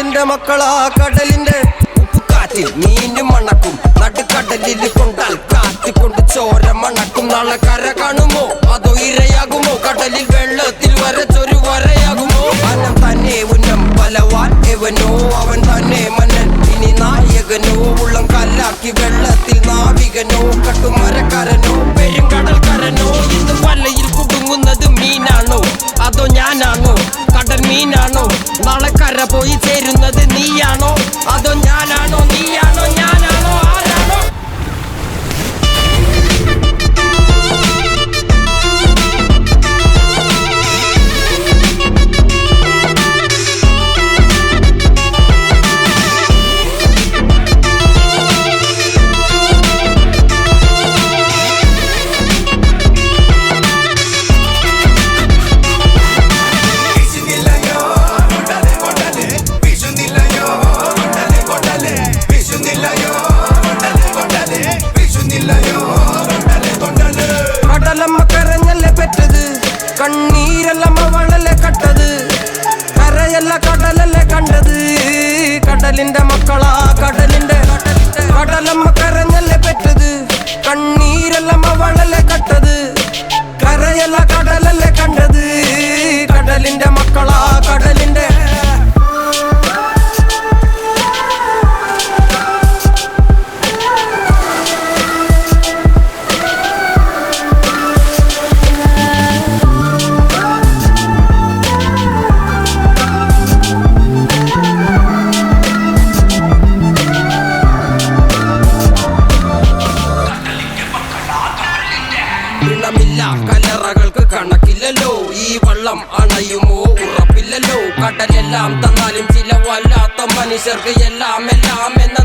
കടലിന്റെ മക്കളാ കടലിന്റെ ഉപ്പുകാറ്റിൽ മീനും മണക്കും നടുക്കടലിൽ കൊണ്ടാൽ കാറ്റിക്കൊണ്ട് ചോര മണക്കും. നാളെ കര കാണുമോ അതോ ഇരയാകുമോ? കടലിൽ വെള്ളത്തിൽ വരച്ചൊരു വരയാകുമോ? അനം തന്നെ ഉന്നം ബലവാൻ എവനോ അവൻ തന്നെ മന്നൻ ഇനി നായകനോ. ഉള്ളം കല്ലാക്കി വെള്ളത്തിൽ നാവികനോ കട്ടുമരക്കാരനോ പെരുങ്കടൽക്കാരനോ. ഇന്ന് വലയിൽ കുടുങ്ങുന്നത് മീനാണോ അതോ ഞാനാണോ? കടൽ മീനാണോ? നാളെ കര പോയി ചേരുന്നത് നീയാണോ അതോ ഞാനാണോ? നീയാണോ ഞാനാണോ ആരാണോ? കടലമ്മ കരഞ്ഞല്ലേ പെറ്റത്, കണ്ണീരല്ലമ്മ വളലെ കട്ടത്, കരയല്ല കടലല്ലേ കണ്ടത്. കടലിന്റെ മക്കളാ കടലിന്റെ കടലമ്മ കരഞ്ഞല്ലേ പെറ്റത്, കണ്ണീരല്ലമ്മ വളലെ കട്ടത്, കരയല്ല കടലല്ലേ കണ്ടത്. കടലിന്റെ മക്കളാ കടലിന്റെ കലറകൾക്ക് കണക്കില്ലല്ലോ. ഈ വള്ളം അണയുമോ ഉറപ്പില്ലല്ലോ. കടലെല്ലാം തന്നാലും ചില വല്ലാത്ത മനുഷ്യർക്ക് എല്ലാം എല്ലാം എന്ന